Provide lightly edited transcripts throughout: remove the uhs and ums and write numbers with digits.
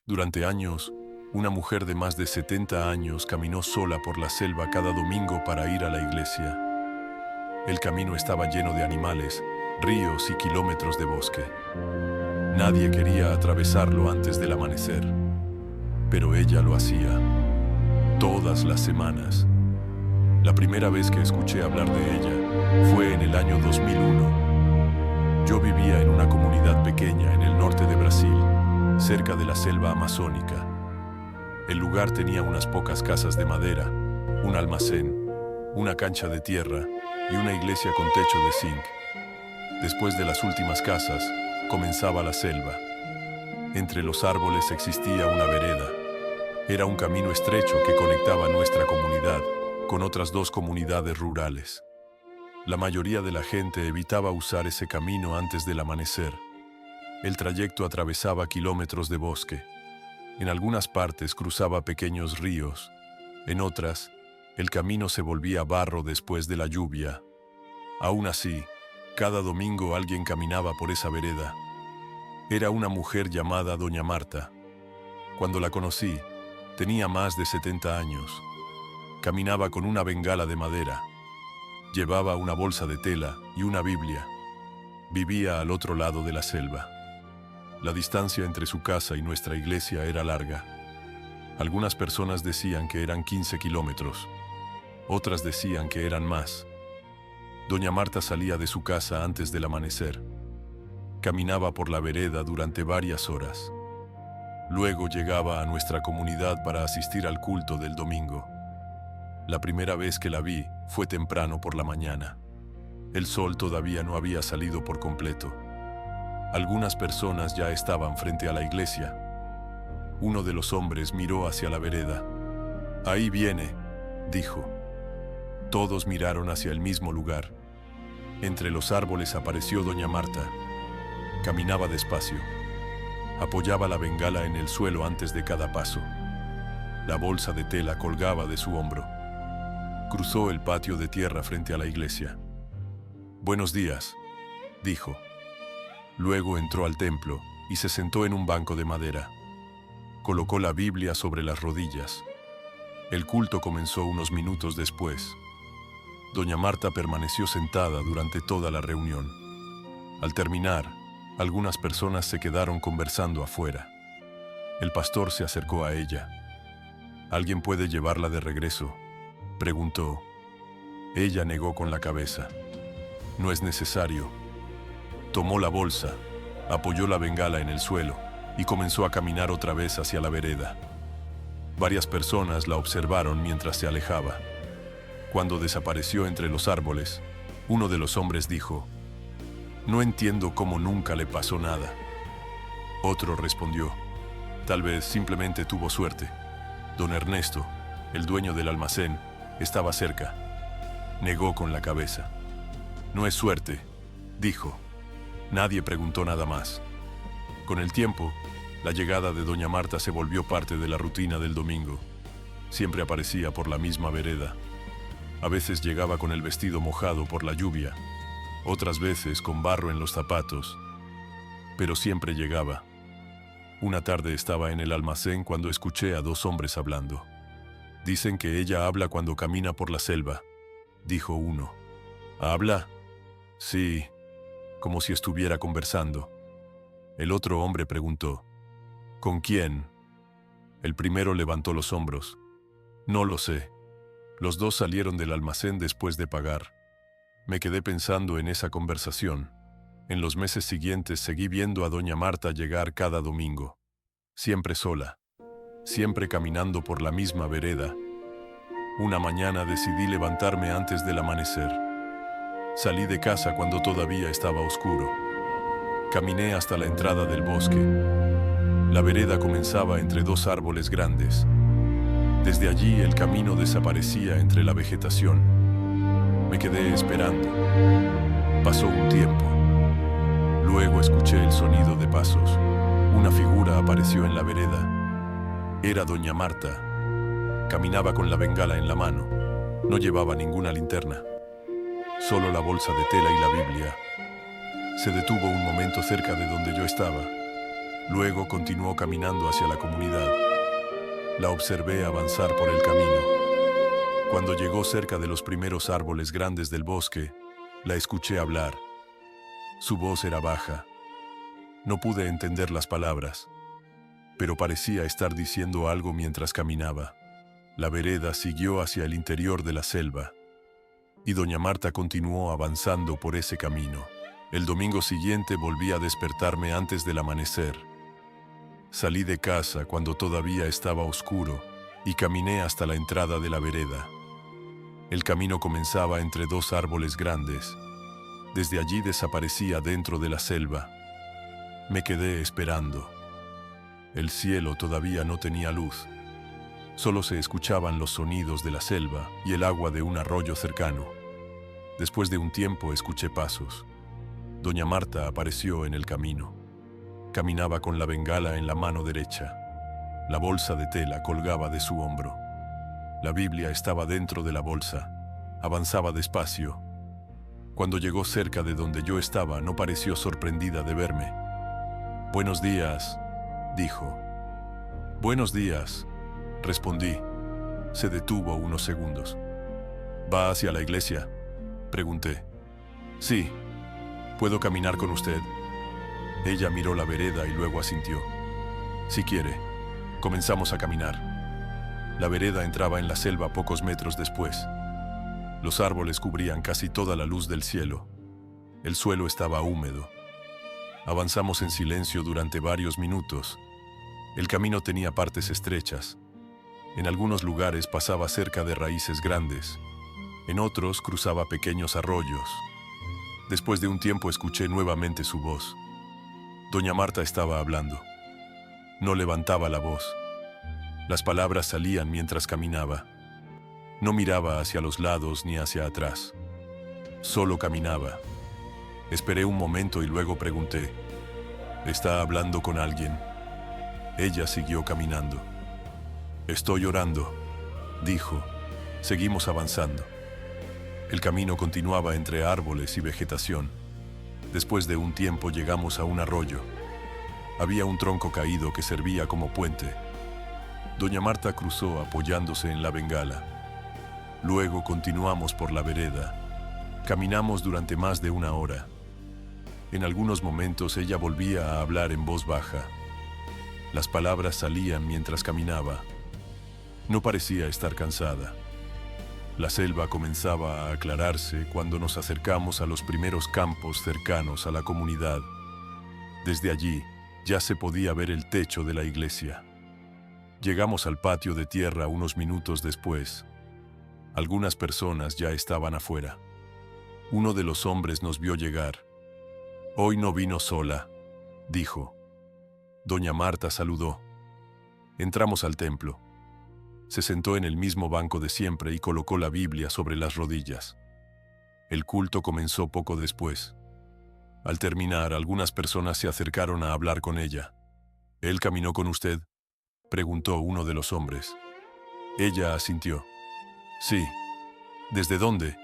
Durante años, una mujer de más de 70 años caminó sola por la selva cada domingo para ir a la iglesia. El camino estaba lleno de animales, ríos y kilómetros de bosque. Nadie quería atravesarlo antes del amanecer, pero ella lo hacía, todas las semanas. La primera vez que escuché hablar de ella fue en el año 2001. Yo vivía en una comunidad pequeña en el norte de Brasil, cerca de la selva amazónica. El lugar tenía unas pocas casas de madera, un almacén, una cancha de tierra y una iglesia con techo de zinc. Después de las últimas casas, comenzaba la selva. Entre los árboles existía una vereda. Era un camino estrecho que conectaba nuestra comunidad con otras dos comunidades rurales. La mayoría de la gente evitaba usar ese camino antes del amanecer. El trayecto atravesaba kilómetros de bosque. En algunas partes cruzaba pequeños ríos. En otras, el camino se volvía barro después de la lluvia. Aún así, cada domingo alguien caminaba por esa vereda. Era una mujer llamada Doña Marta. Cuando la conocí, tenía más de 70 años. Caminaba con una bengala de madera. Llevaba una bolsa de tela y una Biblia. Vivía al otro lado de la selva. La distancia entre su casa y nuestra iglesia era larga. Algunas personas decían que eran 15 kilómetros. Otras decían que eran más. Doña Marta salía de su casa antes del amanecer. Caminaba por la vereda durante varias horas. Luego llegaba a nuestra comunidad para asistir al culto del domingo. La primera vez que la vi fue temprano por la mañana. El sol todavía no había salido por completo. Algunas personas ya estaban frente a la iglesia. Uno de los hombres miró hacia la vereda. «Ahí viene», dijo. Todos miraron hacia el mismo lugar. Entre los árboles apareció Doña Marta. Caminaba despacio. Apoyaba la bengala en el suelo antes de cada paso. La bolsa de tela colgaba de su hombro. Cruzó el patio de tierra frente a la iglesia. «Buenos días», dijo. Luego entró al templo y se sentó en un banco de madera. Colocó la Biblia sobre las rodillas. El culto comenzó unos minutos después. Doña Marta permaneció sentada durante toda la reunión. Al terminar, algunas personas se quedaron conversando afuera. El pastor se acercó a ella. «¿Alguien puede llevarla de regreso?», preguntó. Ella negó con la cabeza. «No es necesario». Tomó la bolsa, apoyó la bengala en el suelo y comenzó a caminar otra vez hacia la vereda. Varias personas la observaron mientras se alejaba. Cuando desapareció entre los árboles, uno de los hombres dijo: «No entiendo cómo nunca le pasó nada». Otro respondió: «Tal vez simplemente tuvo suerte. Don Ernesto, el dueño del almacén, estaba cerca». Negó con la cabeza. «No es suerte», dijo. Nadie preguntó nada más. Con el tiempo, la llegada de Doña Marta se volvió parte de la rutina del domingo. Siempre aparecía por la misma vereda. A veces llegaba con el vestido mojado por la lluvia, otras veces con barro en los zapatos, pero siempre llegaba. Una tarde estaba en el almacén cuando escuché a dos hombres hablando. «Dicen que ella habla cuando camina por la selva», dijo uno. «¿Habla?» «Sí, como si estuviera conversando». El otro hombre preguntó: «¿Con quién?» El primero levantó los hombros. «No lo sé». Los dos salieron del almacén después de pagar. Me quedé pensando en esa conversación. En los meses siguientes seguí viendo a Doña Marta llegar cada domingo. Siempre sola. Siempre caminando por la misma vereda. Una mañana decidí levantarme antes del amanecer. Salí de casa cuando todavía estaba oscuro. Caminé hasta la entrada del bosque. La vereda comenzaba entre dos árboles grandes. Desde allí el camino desaparecía entre la vegetación. Me quedé esperando. Pasó un tiempo. Luego escuché el sonido de pasos. Una figura apareció en la vereda. Era Doña Marta. Caminaba con la bengala en la mano. No llevaba ninguna linterna. Solo la bolsa de tela y la Biblia. Se detuvo un momento cerca de donde yo estaba. Luego continuó caminando hacia la comunidad. La observé avanzar por el camino. Cuando llegó cerca de los primeros árboles grandes del bosque, la escuché hablar. Su voz era baja. No pude entender las palabras, pero parecía estar diciendo algo mientras caminaba. La vereda siguió hacia el interior de la selva, y doña Marta continuó avanzando por ese camino. El domingo siguiente volví a despertarme antes del amanecer. Salí de casa cuando todavía estaba oscuro y caminé hasta la entrada de la vereda. El camino comenzaba entre dos árboles grandes. Desde allí desaparecía dentro de la selva. Me quedé esperando. El cielo todavía no tenía luz. Solo se escuchaban los sonidos de la selva y el agua de un arroyo cercano. Después de un tiempo escuché pasos. Doña Marta apareció en el camino. Caminaba con la bengala en la mano derecha. La bolsa de tela colgaba de su hombro. La Biblia estaba dentro de la bolsa. Avanzaba despacio. Cuando llegó cerca de donde yo estaba, no pareció sorprendida de verme. «Buenos días», dijo. «Buenos días», respondí. Se detuvo unos segundos. «¿Va hacia la iglesia?», pregunté. «Sí. ¿Puedo caminar con usted?». Ella miró la vereda y luego asintió. «Si quiere». Comenzamos a caminar. La vereda entraba en la selva pocos metros después. Los árboles cubrían casi toda la luz del cielo. El suelo estaba húmedo. Avanzamos en silencio durante varios minutos. El camino tenía partes estrechas. En algunos lugares pasaba cerca de raíces grandes. En otros cruzaba pequeños arroyos. Después de un tiempo escuché nuevamente su voz. Doña Marta estaba hablando. No levantaba la voz. Las palabras salían mientras caminaba. No miraba hacia los lados ni hacia atrás. Solo caminaba. Esperé un momento y luego pregunté: «¿Está hablando con alguien?». Ella siguió caminando. «Estoy orando», dijo. Seguimos avanzando. El camino continuaba entre árboles y vegetación. Después de un tiempo llegamos a un arroyo. Había un tronco caído que servía como puente. Doña Marta cruzó apoyándose en la bengala. Luego continuamos por la vereda. Caminamos durante más de una hora. En algunos momentos ella volvía a hablar en voz baja. Las palabras salían mientras caminaba. No parecía estar cansada. La selva comenzaba a aclararse cuando nos acercamos a los primeros campos cercanos a la comunidad. Desde allí ya se podía ver el techo de la iglesia. Llegamos al patio de tierra unos minutos después. Algunas personas ya estaban afuera. Uno de los hombres nos vio llegar. «Hoy no vino sola», dijo. Doña Marta saludó. Entramos al templo. Se sentó en el mismo banco de siempre y colocó la Biblia sobre las rodillas. El culto comenzó poco después. Al terminar, algunas personas se acercaron a hablar con ella. «¿Él caminó con usted?», preguntó uno de los hombres. Ella asintió. «Sí». «¿Desde dónde?».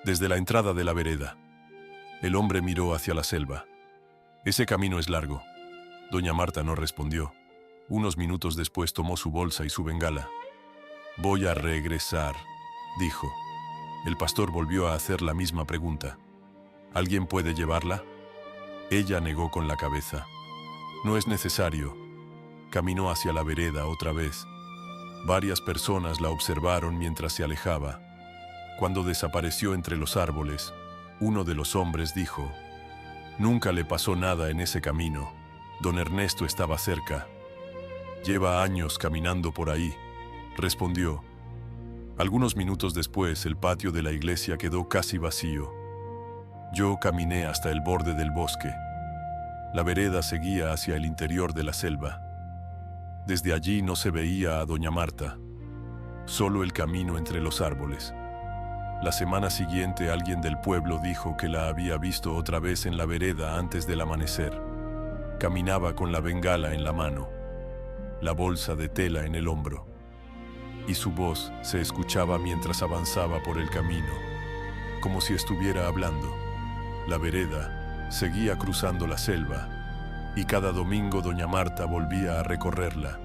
«Desde la entrada de la vereda». El hombre miró hacia la selva. «Ese camino es largo». Doña Marta no respondió. Unos minutos después tomó su bolsa y su bengala. «Voy a regresar», dijo. El pastor volvió a hacer la misma pregunta. «¿Alguien puede llevarla?». Ella negó con la cabeza. «No es necesario». Caminó hacia la vereda otra vez. Varias personas la observaron mientras se alejaba. Cuando desapareció entre los árboles, uno de los hombres dijo: «Nunca le pasó nada en ese camino. Don Ernesto estaba cerca». «Lleva años caminando por ahí», respondió. Algunos minutos después, el patio de la iglesia quedó casi vacío. Yo caminé hasta el borde del bosque. La vereda seguía hacia el interior de la selva. Desde allí no se veía a doña Marta, solo el camino entre los árboles. La semana siguiente alguien del pueblo dijo que la había visto otra vez en la vereda antes del amanecer. Caminaba con la bengala en la mano, la bolsa de tela en el hombro, y su voz se escuchaba mientras avanzaba por el camino, como si estuviera hablando. La vereda seguía cruzando la selva, y cada domingo doña Marta volvía a recorrerla.